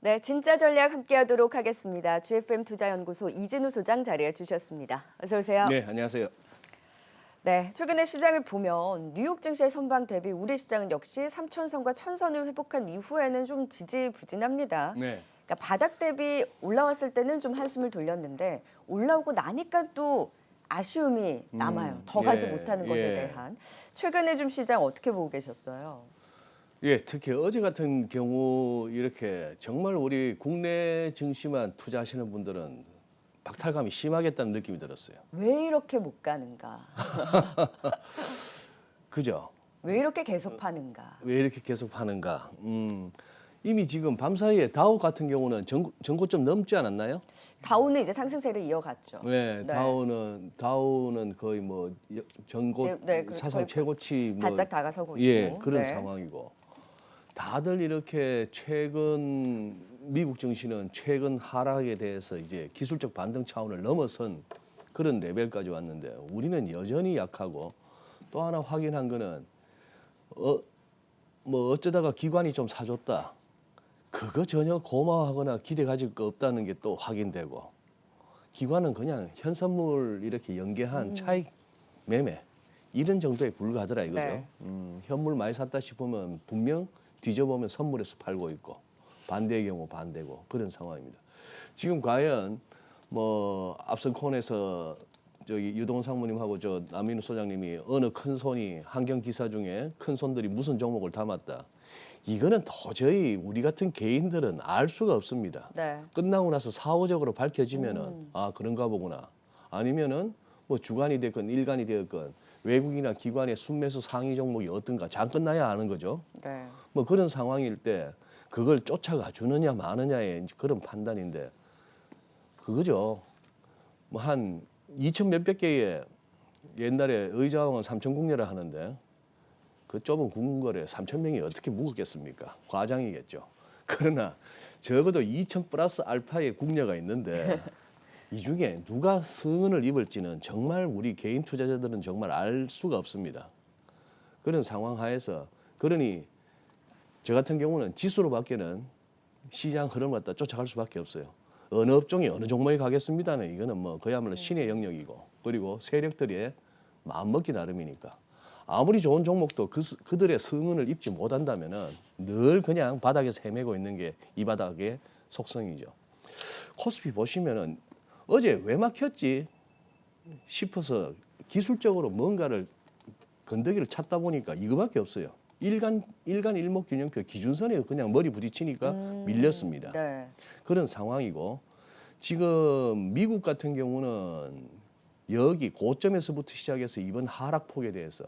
네, 진짜 전략 함께하도록 하겠습니다. GFM 투자연구소 이진우 소장 자리해 주셨습니다. 어서 오세요. 네, 안녕하세요. 네, 최근에 시장을 보면 뉴욕 증시의 선방 대비 우리 시장은 역시 3천선과 1,000선을 회복한 이후에는 좀 지지부진합니다. 네. 그러니까 바닥 대비 올라왔을 때는 좀 한숨을 돌렸는데 올라오고 나니까 또 아쉬움이 남아요. 더 가지 못하는 것에 대한. 최근에 좀 시장 어떻게 보고 계셨어요? 예, 특히 어제 같은 경우 이렇게 정말 우리 국내 증시만 투자하시는 분들은 박탈감이 심하겠다는 느낌이 들었어요. 왜 이렇게 못 가는가? 그죠? 왜 이렇게 계속 파는가? 왜 이렇게 계속 파는가? 이미 지금 밤사이에 다우 같은 경우는 전고점 넘지 않았나요? 다우는 이제 상승세를 이어갔죠. 네, 네. 다우는 거의 뭐 전고 네, 그렇죠. 사상 거의 최고치 뭐 바짝 다가서고 있고. 예, 그런 네. 상황이고. 다들 이렇게 최근 미국 증시는 최근 하락에 대해서 이제 기술적 반등 차원을 넘어선 그런 레벨까지 왔는데 우리는 여전히 약하고 또 하나 확인한 거는 뭐 어쩌다가 기관이 좀 사줬다. 그거 전혀 고마워하거나 기대 가질 거 없다는 게 또 확인되고 기관은 그냥 현선물 이렇게 연계한 차익 매매 이런 정도에 불과하더라 이거죠. 네. 현물 많이 샀다 싶으면 분명 뒤져보면 선물에서 팔고 있고 반대의 경우 반대고 그런 상황입니다. 지금 과연 뭐 앞선 콘에서 저기 유동훈 상무님하고 저 남민우 소장님이 어느 큰 손이 환경 기사 중에 큰 손들이 무슨 종목을 담았다. 이거는 도저히 우리 같은 개인들은 알 수가 없습니다. 네. 끝나고 나서 사후적으로 밝혀지면은 아 그런가 보구나. 아니면은 뭐 주간이 됐건 일간이 되었건 외국이나 기관의 순매수 상위 종목이 어떤가 장 끝나야 아는 거죠. 네. 뭐 그런 상황일 때 그걸 쫓아가 주느냐 마느냐의 이제 그런 판단인데 그거죠. 뭐 한 2천 몇백 개의 옛날에 의자왕은 삼천궁녀라 하는데 그 좁은 궁궐에 3천 명이 어떻게 묵었겠습니까? 과장이겠죠. 그러나 적어도 2천 플러스 알파의 궁녀가 있는데 이 중에 누가 승은을 입을지는 정말 우리 개인 투자자들은 정말 알 수가 없습니다. 그런 상황 하에서 그러니 저 같은 경우는 지수로 밖에는 시장 흐름을 갖다 쫓아갈 수밖에 없어요. 어느 업종이 어느 종목에 가겠습니다는 이거는 뭐 그야말로 신의 영역이고 그리고 세력들의 마음먹기 나름이니까 아무리 좋은 종목도 그들의 승은을 입지 못한다면은 늘 그냥 바닥에서 헤매고 있는 게 이 바닥의 속성이죠. 코스피 보시면은 어제 왜 막혔지 싶어서 기술적으로 뭔가를 건더기를 찾다 보니까 이거밖에 없어요. 일간 일목균형표 기준선에 그냥 머리 부딪히니까 밀렸습니다. 네. 그런 상황이고 지금 미국 같은 경우는 여기 고점에서부터 시작해서 이번 하락폭에 대해서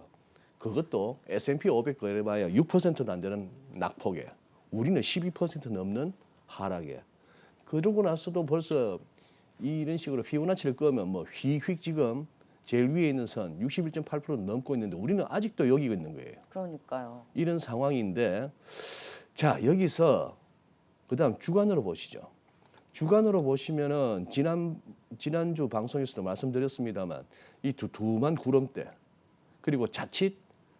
그것도 S&P 500 그래봐야 6%도 안 되는 낙폭에 우리는 12% 넘는 하락에 그러고 나서도 벌써 이런 식으로 피보나치를 끄면 뭐 휙휙 지금 제일 위에 있는 선 61.8% 넘고 있는데 우리는 아직도 여기 있는 거예요. 그러니까요. 이런 상황인데 자 여기서 그다음 주간으로 보시죠. 주간으로 보시면은 지난주 방송에서도 말씀드렸습니다만 이 두툼한 구름대 그리고 자칫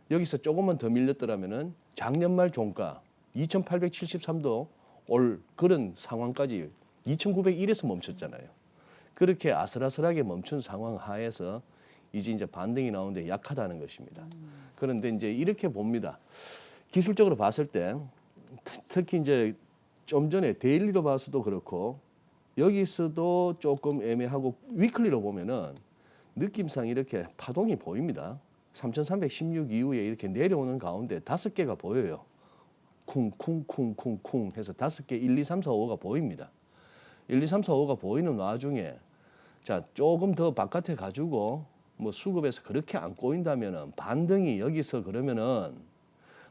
여기서 조금만 더 밀렸더라면은 작년 말 종가 2,873도 올 그런 상황까지 2,901에서 멈췄잖아요. 그렇게 아슬아슬하게 멈춘 상황 하에서 이제 반등이 나오는데 약하다는 것입니다. 그런데 이제 이렇게 봅니다. 기술적으로 봤을 때 특히 이제 좀 전에 데일리로 봐서도 그렇고 여기서도 조금 애매하고 위클리로 보면은 느낌상 이렇게 파동이 보입니다. 3,316 이후에 이렇게 내려오는 가운데 5개가 보여요. 쿵쿵쿵쿵쿵 해서 5개 1, 2, 3, 4, 5가 보입니다. 1, 2, 3, 4, 5가 보이는 와중에 자 조금 더 바깥에 가지고 뭐 수급에서 그렇게 안 꼬인다면은 반등이 여기서 그러면은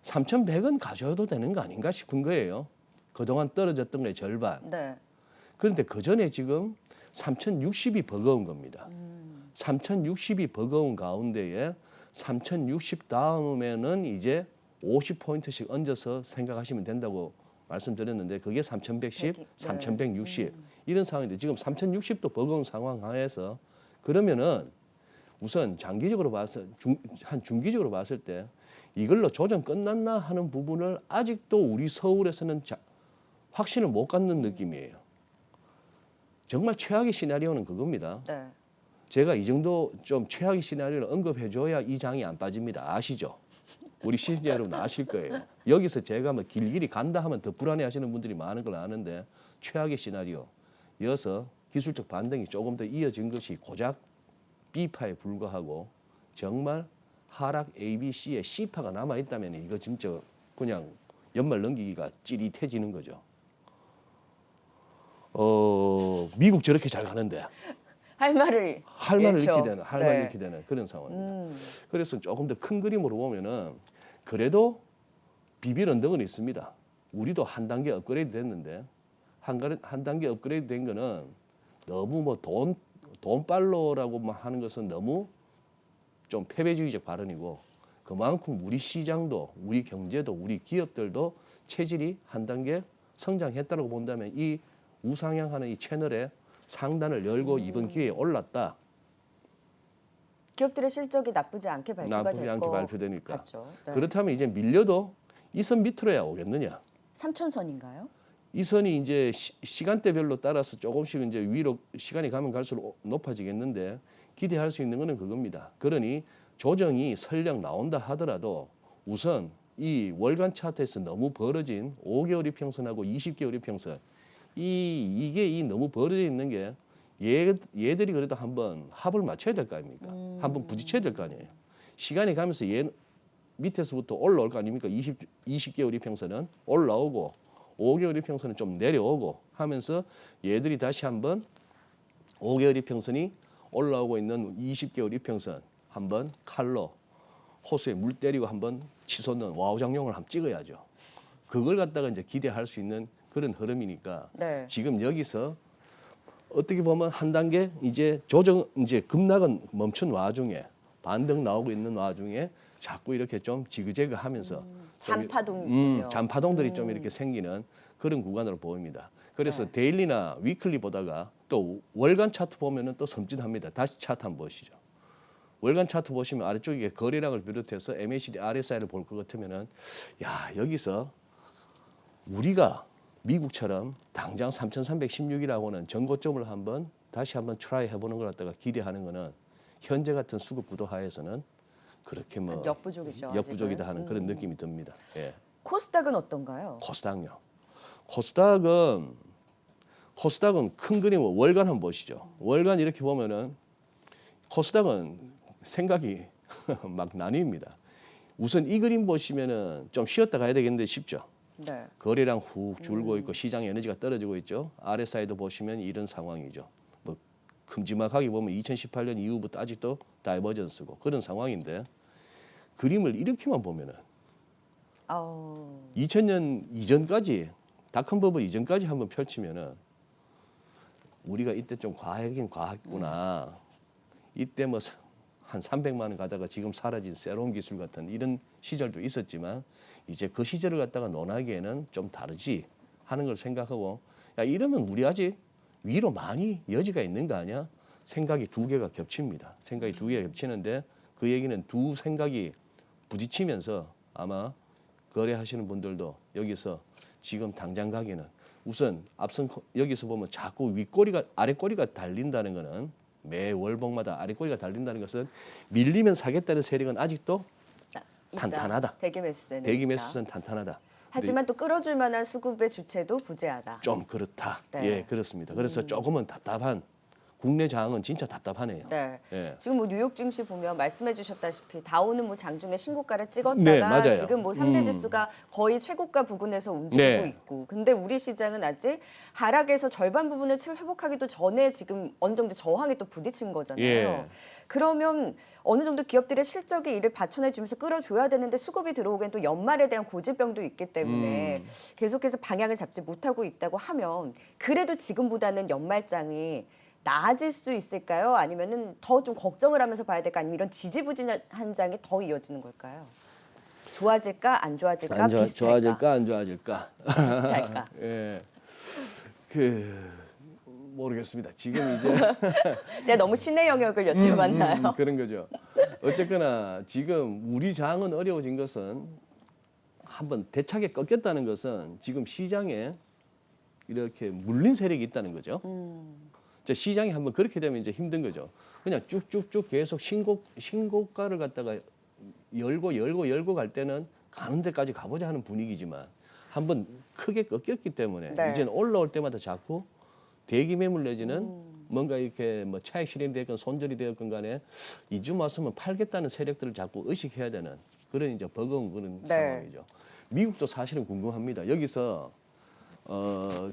3,100원 가져도 되는 거 아닌가 싶은 거예요. 그동안 떨어졌던 거의 절반. 네. 그런데 그 전에 지금 3,060이 버거운 겁니다. 3,060이 버거운 가운데에 3,060 다음에는 이제 50포인트씩 얹어서 생각하시면 된다고 말씀드렸는데 그게 3,110, 네. 3,160 이런 상황인데 지금 3,060도 버거운 상황 하에서 그러면은 우선 장기적으로 봐서 한 중기적으로 봤을 때 이걸로 조정 끝났나 하는 부분을 아직도 우리 서울에서는 확신을 못 갖는 느낌이에요. 정말 최악의 시나리오는 그겁니다. 네. 제가 이 정도 좀 최악의 시나리오를 언급해줘야 이 장이 안 빠집니다. 아시죠? 우리 시청자 여러분 아실 거예요. 여기서 제가 뭐 길길이 간다 하면 더 불안해하시는 분들이 많은 걸 아는데 최악의 시나리오. 이어서 기술적 반등이 조금 더 이어진 것이 고작 B파에 불과하고 정말 하락 A, B, C의 C파가 남아있다면 이거 진짜 그냥 연말 넘기기가 찌릿해지는 거죠. 미국 저렇게 잘 가는데 할 말을 잃게 되는, 할 말을 네. 잃게 되는 그런 상황입니다. 그래서 조금 더 큰 그림으로 보면은 그래도 비빌 언덕은 있습니다. 우리도 한 단계 업그레이드 됐는데 한 단계 업그레이드 된 거는 너무 뭐 돈빨로라고 하는 것은 너무 좀 패배주의적 발언이고 그만큼 우리 시장도 우리 경제도 우리 기업들도 체질이 한 단계 성장했다고 본다면 이 우상향하는 이 채널에 상단을 열고 이번 기회에 올랐다. 기업들의 실적이 나쁘지 않게 발표가 될 것 발표되니까. 같죠. 네. 그렇다면 이제 밀려도 이 선 밑으로야 오겠느냐? 3천선인가요? 이 선이 이제 시간대별로 따라서 조금씩 이제 위로 시간이 가면 갈수록 높아지겠는데 기대할 수 있는 것은 그겁니다. 그러니 조정이 설령 나온다 하더라도 우선 이 월간 차트에서 너무 벌어진 5개월 이평선하고 20개월 이평선 이게 이 너무 벌어져 있는 게 얘들이 그래도 한번 합을 맞춰야 될 거 아닙니까? 한번 부딪혀야 될 거 아니에요. 시간이 가면서 얘 밑에서부터 올라올 거 아닙니까? 20개월 이평선은 올라오고 5개월 이평선은 좀 내려오고 하면서 얘들이 다시 한번 5개월 이평선이 올라오고 있는 20개월 이평선 한번 칼로 호수에 물 때리고 한번 치솟는 와우장룡을 한번 찍어야죠. 그걸 갖다가 이제 기대할 수 있는 그런 흐름이니까 네. 지금 여기서 어떻게 보면 한 단계 이제 조정 이제 급락은 멈춘 와중에 반등 나오고 있는 와중에 자꾸 이렇게 좀 지그재그하면서 잔파동이군요. 잔파동들이 좀 이렇게 생기는 그런 구간으로 보입니다. 그래서 네. 데일리나 위클리 보다가 또 월간 차트 보면은 또 섬찟합니다. 다시 차트 한번 보시죠. 월간 차트 보시면 아래쪽에 거래량을 비롯해서 MACD, RSI를 볼 것 같으면은 야 여기서 우리가 미국처럼 당장 3,316이라고는 전고점을 다시 한번 트라이 해보는 걸 갖다가 기대하는 거는 현재 같은 수급 구도 하에서는 그렇게 뭐 역부족이죠. 역부족이다 아직은. 하는 그런 느낌이 듭니다. 예. 코스닥은 어떤가요? 코스닥요. 코스닥은 큰 그림 월간 한번 보시죠. 월간 이렇게 보면은 코스닥은 생각이 막 나뉩니다. 우선 이 그림 보시면은 좀 쉬었다 가야 되겠는데 쉽죠. 네. 거래량 훅 줄고 있고 시장 에너지가 떨어지고 있죠. RSI도 보시면 이런 상황이죠. 뭐 큼지막하게 보면 2018년 이후부터 아직도 다이버전스고 그런 상황인데 그림을 이렇게만 보면은 2000년 이전까지 닷컴 버블 이전까지 한번 펼치면은 우리가 이때 좀 과하긴 과했구나. 이때 뭐 한 300만 원 가다가 지금 사라진 새로운 기술 같은 이런 시절도 있었지만 이제 그 시절을 갖다가 논하기에는 좀 다르지 하는 걸 생각하고 야 이러면 우리 아직 위로 많이 여지가 있는 거 아니야? 생각이 두 개가 겹칩니다. 생각이 두 개가 겹치는데 그 얘기는 두 생각이 부딪히면서 아마 거래하시는 분들도 여기서 지금 당장 가기는 우선 앞선 여기서 보면 자꾸 윗꼬리가 아랫꼬리가 달린다는 거는 매 월봉마다 아랫꼬리가 달린다는 것은 밀리면 사겠다는 세력은 아직도 탄탄하다. 대기 매수세는 대기 매수세는 탄탄하다. 하지만 또 끌어줄 만한 수급의 주체도 부재하다. 좀 그렇다. 네. 예, 그렇습니다. 그래서 조금은 답답한 국내 장은 진짜 답답하네요. 네. 예. 지금 뭐 뉴욕 증시 보면 말씀해주셨다시피 다우는 뭐 장중에 신고가를 찍었다가 네, 맞아요. 지금 뭐 상대 지수가 거의 최고가 부근에서 움직이고 네. 있고, 근데 우리 시장은 아직 하락에서 절반 부분을 채 회복하기도 전에 지금 어느 정도 저항에 또 부딪힌 거잖아요. 예. 그러면 어느 정도 기업들의 실적이 이를 받쳐내주면서 끌어줘야 되는데 수급이 들어오기엔 또 연말에 대한 고질병도 있기 때문에 계속해서 방향을 잡지 못하고 있다고 하면 그래도 지금보다는 연말장이 나아질 수 있을까요? 아니면은 더 좀 걱정을 하면서 봐야 될까? 아니면 이런 지지부진한 장이 더 이어지는 걸까요? 좋아질까? 안 좋아질까? 비슷할까? 좋아질까 안 좋아질까? 비슷할까? 예. 모르겠습니다. 지금 이제 제가 너무 신의 영역을 여쭤봤나요? 그런 거죠. 어쨌거나 지금 우리 장은 어려워진 것은 한번 대차게 꺾였다는 것은 지금 시장에 이렇게 물린 세력이 있다는 거죠. 자, 시장이 한번 그렇게 되면 이제 힘든 거죠. 그냥 쭉쭉쭉 계속 신고가를 갖다가 열고 갈 때는 가는 데까지 가보자 하는 분위기지만 한번 크게 꺾였기 때문에 네. 이제는 올라올 때마다 자꾸 대기 매물 내지는 뭔가 이렇게 뭐 차익 실현이 되건 손절이 되었건 간에 이쯤 왔으면 팔겠다는 세력들을 자꾸 의식해야 되는 그런 이제 버거운 그런 네. 상황이죠. 미국도 사실은 궁금합니다. 여기서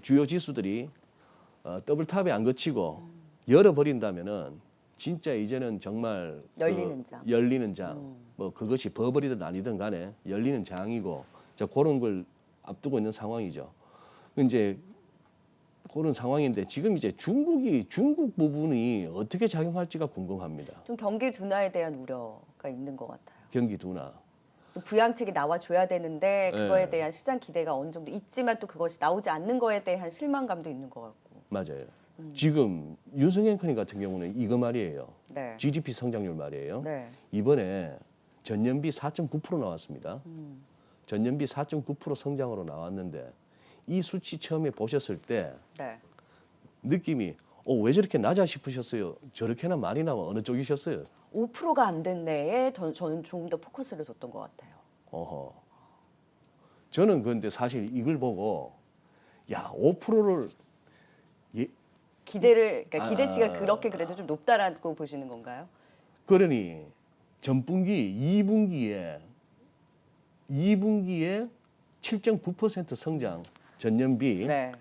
주요 지수들이 더블탑에 안 거치고 열어버린다면은 진짜 이제는 정말 열리는 장. 열리는 장. 뭐 그것이 버블이든 아니든 간에 열리는 장이고 자 그런 걸 앞두고 있는 상황이죠. 이제 그런 상황인데 지금 이제 중국 부분이 어떻게 작용할지가 궁금합니다. 좀 경기 둔화에 대한 우려가 있는 것 같아요. 경기 둔화. 부양책이 나와줘야 되는데 그거에 네. 대한 시장 기대가 어느 정도 있지만 또 그것이 나오지 않는 거에 대한 실망감도 있는 것 같고. 맞아요. 지금 윤석열 앵커님 같은 경우는 이거 말이에요. 네. GDP 성장률 말이에요. 네. 이번에 전년비 4.9% 나왔습니다. 전년비 4.9% 성장으로 나왔는데 이 수치 처음에 보셨을 때 네. 느낌이 왜 저렇게 낮아 싶으셨어요? 저렇게나 많이 나와 어느 쪽이셨어요? 5%가 안 된 내에 저는 조금 더 포커스를 뒀던 것 같아요. 어허. 저는 그런데 사실 이걸 보고 야 5%를 그러니까 기대치가 그렇게 그래도 좀 높다라고 보시는 건가요? 그러니 전분기 2분기에 7.9% 성장 전년비 네.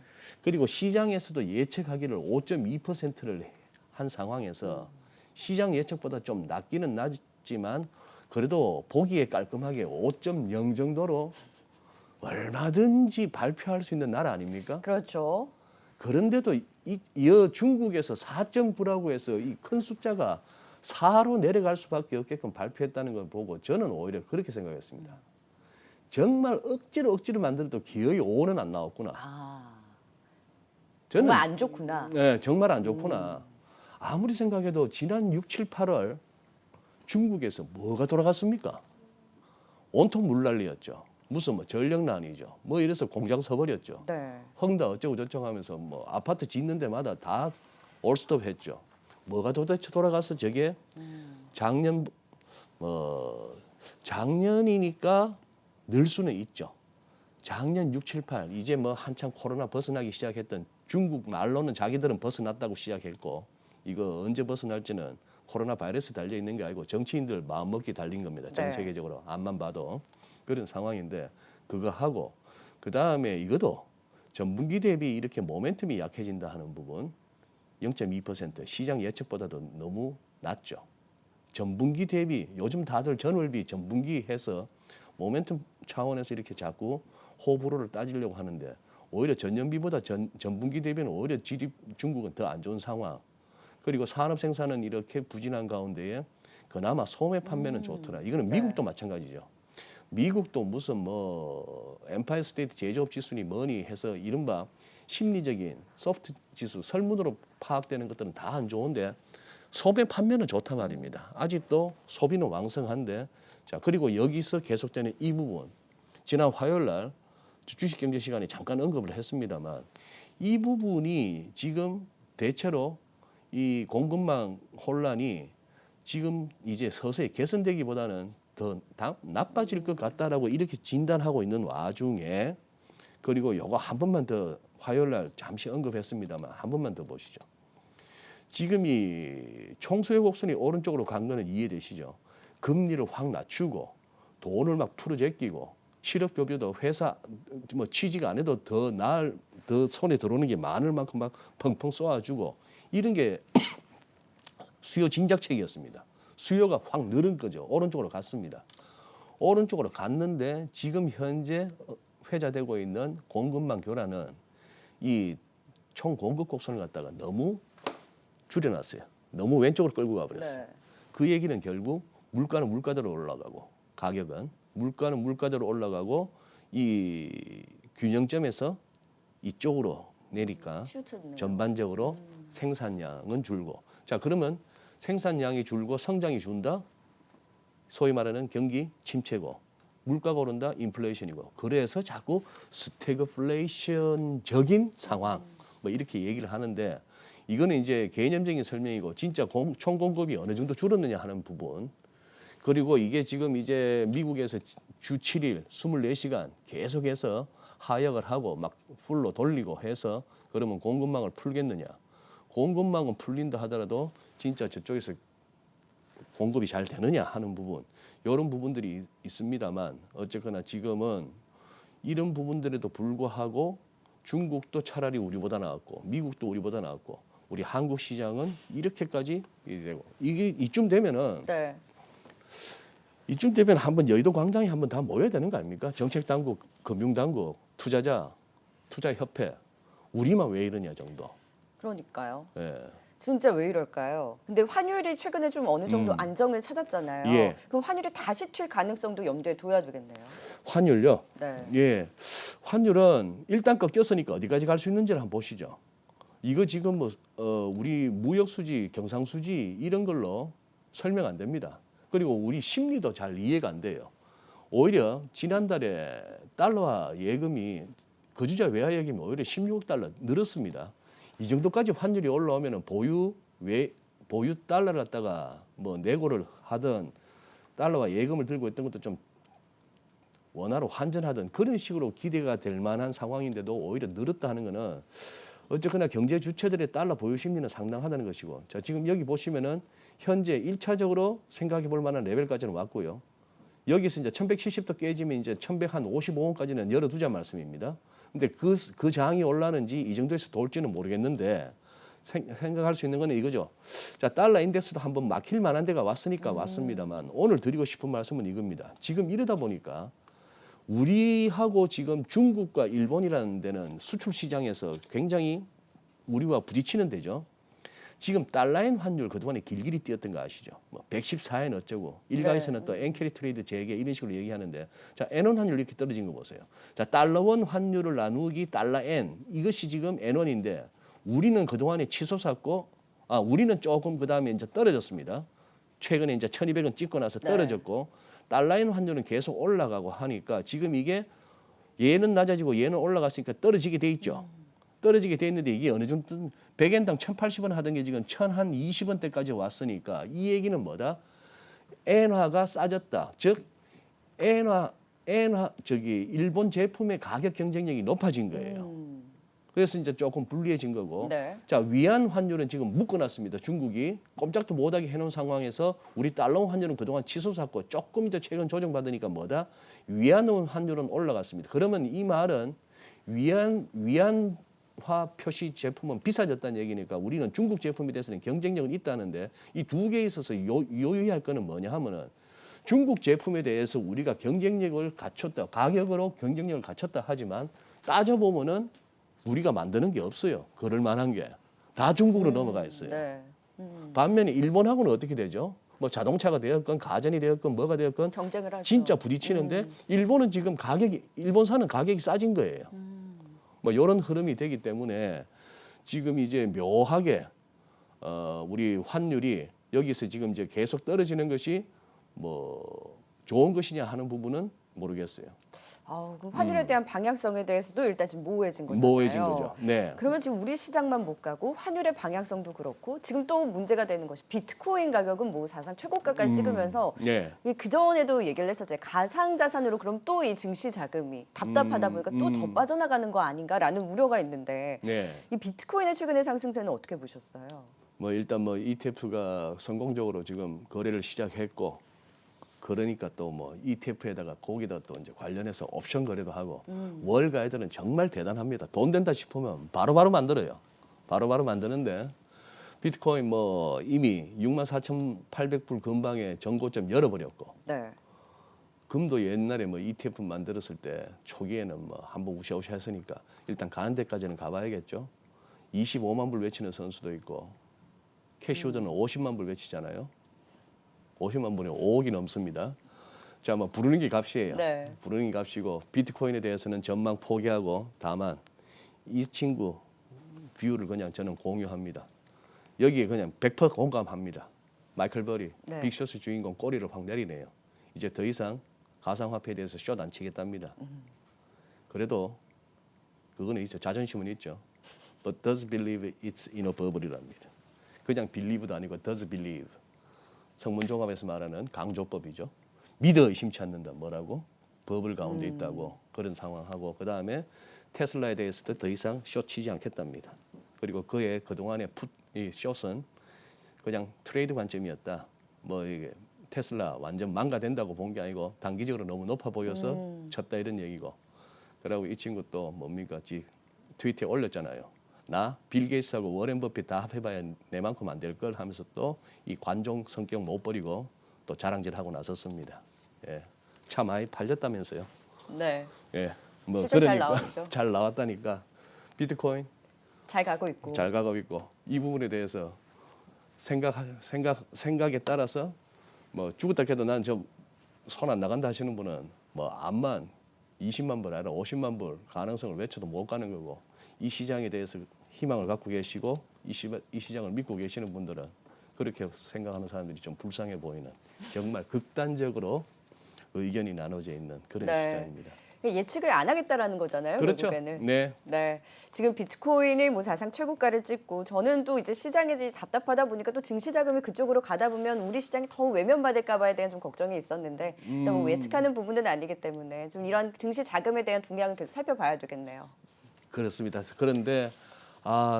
그리고 시장에서도 예측하기를 5.2%를 한 상황에서 시장 예측보다 좀 낮기는 낮지만 그래도 보기에 깔끔하게 5.0 정도로 얼마든지 발표할 수 있는 나라 아닙니까? 그렇죠. 그런데도 이 중국에서 4.9라고 해서 이 큰 숫자가 4로 내려갈 수밖에 없게끔 발표했다는 걸 보고 저는 오히려 그렇게 생각했습니다. 정말 억지로 만들어도 기어이 5는 안 나왔구나. 아, 저는 정말 안 좋구나. 네, 정말 안 좋구나. 아무리 생각해도 지난 6, 7, 8월 중국에서 뭐가 돌아갔습니까? 온통 물난리였죠. 무슨 뭐 전력난이죠. 뭐 이래서 공장 서버렸죠. 네. 헝다 어쩌고 저쩌고 하면서 뭐 아파트 짓는 데마다 다 올스톱 했죠. 뭐가 도대체 돌아가서 저게 작년이니까 늘 수는 있죠. 작년 6, 7, 8 이제 뭐 한참 코로나 벗어나기 시작했던 중국 말로는 자기들은 벗어났다고 시작했고 이거 언제 벗어날지는 코로나 바이러스 달려 있는 게 아니고 정치인들 마음먹기 달린 겁니다. 전 네. 세계적으로 앞만 봐도 그런 상황인데 그거 하고 그 다음에 이것도 전분기 대비 이렇게 모멘텀이 약해진다 하는 부분 0.2% 시장 예측보다도 너무 낮죠. 전분기 대비 요즘 다들 전월비 전분기 해서 모멘텀 차원에서 이렇게 자꾸 호불호를 따지려고 하는데 오히려 전년비보다 전분기 대비는 오히려 중국은 더 안 좋은 상황. 그리고 산업 생산은 이렇게 부진한 가운데에 그나마 소매 판매는 좋더라. 이거는 네. 미국도 마찬가지죠. 미국도 무슨 뭐 엠파이어 스테이트 제조업 지수니 뭐니 해서 이른바 심리적인 소프트 지수 설문으로 파악되는 것들은 다 안 좋은데 소매 판매는 좋단 말입니다. 아직도 소비는 왕성한데 자 그리고 여기서 계속되는 이 부분 지난 화요일 날 주식 경제 시간에 잠깐 언급을 했습니다만 이 부분이 지금 대체로 이 공급망 혼란이 지금 이제 서서히 개선되기보다는 더 나빠질 것 같다라고 이렇게 진단하고 있는 와중에 그리고 요거 한 번만 더 화요일 날 잠시 언급했습니다만 한 번만 더 보시죠. 지금 이 총수요 곡선이 오른쪽으로 간 거는 이해되시죠? 금리를 확 낮추고 돈을 막 풀어제끼고 실업급여도 회사 뭐 취직 안 해도 더 손에 들어오는 게 많을 만큼 막 펑펑 쏘아주고 이런 게 수요 진작책이었습니다. 수요가 확 늘은 거죠. 오른쪽으로 갔습니다. 오른쪽으로 갔는데 지금 현재 회자되고 있는 공급망 교란은 이 총 공급 곡선을 갖다가 너무 줄여놨어요. 너무 왼쪽으로 끌고 가버렸어요. 네. 그 얘기는 결국 물가는 물가대로 올라가고 가격은 물가는 물가대로 올라가고 이 균형점에서 이쪽으로 내니까 치우쳐지네요. 전반적으로 생산량은 줄고 자 그러면 생산량이 줄고 성장이 준다 소위 말하는 경기 침체고 물가가 오른다, 인플레이션이고. 그래서 자꾸 스태그플레이션적인 상황 뭐 이렇게 얘기를 하는데 이거는 이제 개념적인 설명이고 진짜 총 공급이 어느 정도 줄었느냐 하는 부분. 그리고 이게 지금 이제 미국에서 주 7일 24시간 계속해서 하역을 하고 막 풀로 돌리고 해서 그러면 공급망을 풀겠느냐. 공급망은 풀린다 하더라도 진짜 저쪽에서 공급이 잘 되느냐 하는 부분. 이런 부분들이 있습니다만 어쨌거나 지금은 이런 부분들에도 불구하고 중국도 차라리 우리보다 나았고 미국도 우리보다 나았고 우리 한국 시장은 이렇게까지 되고 이게 이쯤 되면은 네. 이쯤 되면 한번 여의도 광장에 한번 다 모여야 되는 거 아닙니까? 정책 당국, 금융 당국, 투자자, 투자협회 우리만 왜 이러냐 정도. 그러니까요. 예. 진짜 왜 이럴까요? 근데 환율이 최근에 좀 어느 정도 안정을 찾았잖아요. 예. 그럼 환율이 다시 튈 가능성도 염두에 둬야 되겠네요. 환율요? 네. 예. 환율은 일단 꺾였으니까 어디까지 갈 수 있는지를 한번 보시죠. 이거 지금 뭐 우리 무역 수지, 경상 수지 이런 걸로 설명 안 됩니다. 그리고 우리 심리도 잘 이해가 안 돼요. 오히려 지난달에 달러화 예금이 거주자 외화 예금이 오히려 16억 달러 늘었습니다. 이 정도까지 환율이 올라오면은 보유 달러를 갖다가 뭐 내고를 하든 달러와 예금을 들고 있던 것도 좀 원화로 환전하든 그런 식으로 기대가 될 만한 상황인데도 오히려 늘었다 하는 거는 어쨌거나 경제 주체들의 달러 보유 심리는 상당하다는 것이고 자 지금 여기 보시면은 현재 1차적으로 생각해 볼 만한 레벨까지는 왔고요. 여기서 이제 1170도 깨지면 이제 1155원까지는 열어두자 말씀입니다. 근데 그 장이 올라는지 이 정도에서 돌지는 모르겠는데 생각할 수 있는 거는 이거죠. 자, 달러 인덱스도 한번 막힐 만한 데가 왔으니까 왔습니다만 오늘 드리고 싶은 말씀은 이겁니다. 지금 이러다 보니까 우리하고 지금 중국과 일본이라는 데는 수출 시장에서 굉장히 우리와 부딪히는 데죠. 지금 달러엔 환율 그동안에 길길이 뛰었던 거 아시죠? 뭐 114엔 어쩌고 일각에서는 네. 또 엔캐리 트레이드 재개 이런 식으로 얘기하는데 자 엔원 환율 이렇게 떨어진 거 보세요. 자 달러원 환율을 나누기 달러엔 이것이 지금 엔원인데 우리는 그동안에 치솟았고 우리는 조금 그다음에 이제 떨어졌습니다. 최근에 이제 1200원 찍고 나서 떨어졌고 달러엔 환율은 계속 올라가고 하니까 지금 이게 얘는 낮아지고 얘는 올라갔으니까 떨어지게 돼 있죠. 떨어지게 돼 있는데 이게 어느 정도 100엔당 1,080원 하던 게 지금 1,020원대까지 왔으니까 이 얘기는 뭐다? 엔화가 싸졌다. 즉 엔화 저기 일본 제품의 가격 경쟁력이 높아진 거예요. 그래서 이제 조금 불리해진 거고. 네. 자, 위안 환율은 지금 묶어놨습니다. 중국이 꼼짝도 못하게 해놓은 상황에서 우리 달러 환율은 그동안 치솟았고 조금 이제 최근 조정받으니까 뭐다? 위안 환율은 올라갔습니다. 그러면 이 말은 위안화 표시 제품은 비싸졌다는 얘기니까 우리는 중국 제품에 대해서는 경쟁력은 있다는데 이 두 개에 있어서 유의할 거는 뭐냐 하면은 중국 제품에 대해서 우리가 경쟁력을 갖췄다. 가격으로 경쟁력을 갖췄다 하지만 따져보면은 우리가 만드는 게 없어요. 그럴 만한 게. 다 중국으로 넘어가 있어요. 네. 반면에 일본하고는 어떻게 되죠? 뭐 자동차가 되었건 가전이 되었건 뭐가 되었건 경쟁을 하죠. 진짜 부딪히는데 일본은 지금 일본산은 가격이 싸진 거예요. 뭐 이런 흐름이 되기 때문에 지금 이제 묘하게 우리 환율이 여기서 지금 이제 계속 떨어지는 것이 뭐 좋은 것이냐 하는 부분은 모르겠어요. 그럼 환율에 대한 방향성에 대해서도 일단 지금 모호해진 거잖아요. 모호해진 거죠. 네. 그러면 지금 우리 시장만 못 가고 환율의 방향성도 그렇고 지금 또 문제가 되는 것이 비트코인 가격은 뭐 사상 최고가까지 찍으면서 네. 그 전에도 얘기를 했었죠. 가상 자산으로 그럼 또 이 증시 자금이 답답하다 보니까 또 더 빠져나가는 거 아닌가라는 우려가 있는데 네. 이 비트코인의 최근의 상승세는 어떻게 보셨어요? 뭐 일단 뭐 ETF가 성공적으로 지금 거래를 시작했고 그러니까 또 뭐 ETF에다가 거기다 또 이제 관련해서 옵션 거래도 하고 월가이들은 정말 대단합니다. 돈 된다 싶으면 바로바로 만들어요. 바로바로 만드는데 비트코인 뭐 이미 64,800불 근방에 전고점 열어버렸고 네. 금도 옛날에 뭐 ETF 만들었을 때 초기에는 뭐 한번 우샤우샤 했으니까 일단 가는 데까지는 가봐야겠죠. 25만 불 외치는 선수도 있고 캐시우드는 50만 불 외치잖아요. 50만 불이 5억이 넘습니다. 자, 뭐 부르는 게 값이에요. 네. 부르는 게 값이고 비트코인에 대해서는 전망 포기하고 다만 이 친구 뷰를 그냥 저는 공유합니다. 여기에 그냥 100% 공감합니다. 마이클 버리, 네. 빅쇼스 주인공 꼬리를 확 내리네요. 이제 더 이상 가상화폐에 대해서 숏 안 치겠답니다. 그래도 그거는 있죠. 자존심은 있죠. But does believe it's in a bubble이랍니다. 그냥 believe도 아니고 does believe. 성문종합에서 말하는 강조법이죠. 믿어 의심치 않는다. 뭐라고? 버블 가운데 있다고 그런 상황하고 그 다음에 테슬라에 대해서도 더 이상 숏 치지 않겠답니다. 그리고 그의 그동안의 이 숏은 그냥 트레이드 관점이었다. 뭐 이게 테슬라 완전 망가된다고 본 게 아니고 단기적으로 너무 높아 보여서 쳤다 이런 얘기고. 그리고 이 친구 또 뭡니까? 트위터에 올렸잖아요. 나 빌 게이츠하고 워렌 버핏 다 합해봐야 내만큼 안 될 걸 하면서 또 이 관종 성격 못 버리고 또 자랑질하고 나섰습니다. 예, 차 많이 팔렸다면서요. 네. 예, 뭐 실적 잘 그러니까 나왔죠. 잘 나왔다니까 비트코인 잘 가고 있고. 잘 가고 있고 이 부분에 대해서 생각에 따라서 뭐 죽었다 해도 난 좀 손 안 나간다 하시는 분은 뭐 암만 20만 불 아니라 50만 불 가능성을 외쳐도 못 가는 거고 이 시장에 대해서 희망을 갖고 계시고 이 시장을 믿고 계시는 분들은 그렇게 생각하는 사람들이 좀 불쌍해 보이는 정말 극단적으로 의견이 나눠져 있는 그런 네. 시장입니다. 예측을 안 하겠다라는 거잖아요. 그렇죠. 결국에는. 네. 네. 지금 비트코인이 뭐 사상 최고가를 찍고 저는 또 이제 시장이 답답하다 보니까 또 증시 자금이 그쪽으로 가다 보면 우리 시장이 더 외면받을까 봐에 대한 좀 걱정이 있었는데 일단 뭐 예측하는 부분은 아니기 때문에 좀 이런 증시 자금에 대한 동향을 계속 살펴봐야 되겠네요. 그렇습니다. 그런데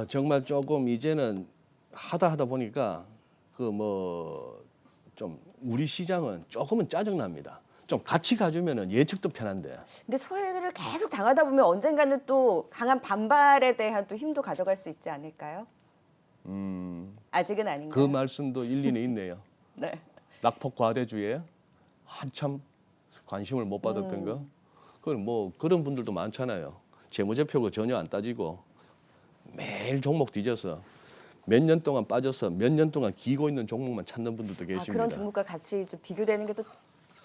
정말 조금 이제는 하다 보니까 그 뭐 좀 우리 시장은 조금은 짜증 납니다. 좀 같이 가주면은 예측도 편한데. 근데 소외를 계속 당하다 보면 언젠가는 또 강한 반발에 대한 또 힘도 가져갈 수 있지 않을까요? 아직은 아닌가요? 그 말씀도 일리는 있네요. 네. 낙폭 과대주의에 한참 관심을 못 받았던 거. 그건 뭐 그런 분들도 많잖아요. 재무제표가 전혀 안 따지고 매일 종목 뒤져서 몇 년 동안 빠져서 몇 년 동안 기고 있는 종목만 찾는 분들도 계십니다. 그런 종목과 같이 좀 비교되는 게 또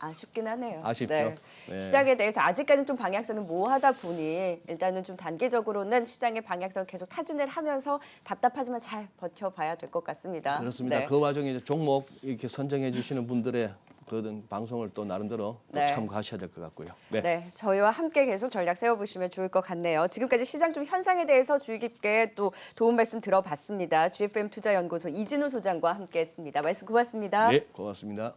아쉽긴 하네요. 아쉽죠. 네. 네. 시장에 대해서 아직까지는 좀 방향성을 모호하다 보니 일단은 좀 단기적으로는 시장의 방향성을 계속 타진을 하면서 답답하지만 잘 버텨봐야 될 것 같습니다. 그렇습니다. 네. 그 와중에 이제 종목 이렇게 선정해 주시는 분들의 그런 방송을 또 나름대로 또 네. 참고하셔야 될 것 같고요. 네, 저희와 함께 계속 전략 세워보시면 좋을 것 같네요. 지금까지 시장 좀 현상에 대해서 주의 깊게 또 도움 말씀 들어봤습니다. GFM 투자연구소 이진우 소장과 함께했습니다. 말씀 고맙습니다. 네, 고맙습니다.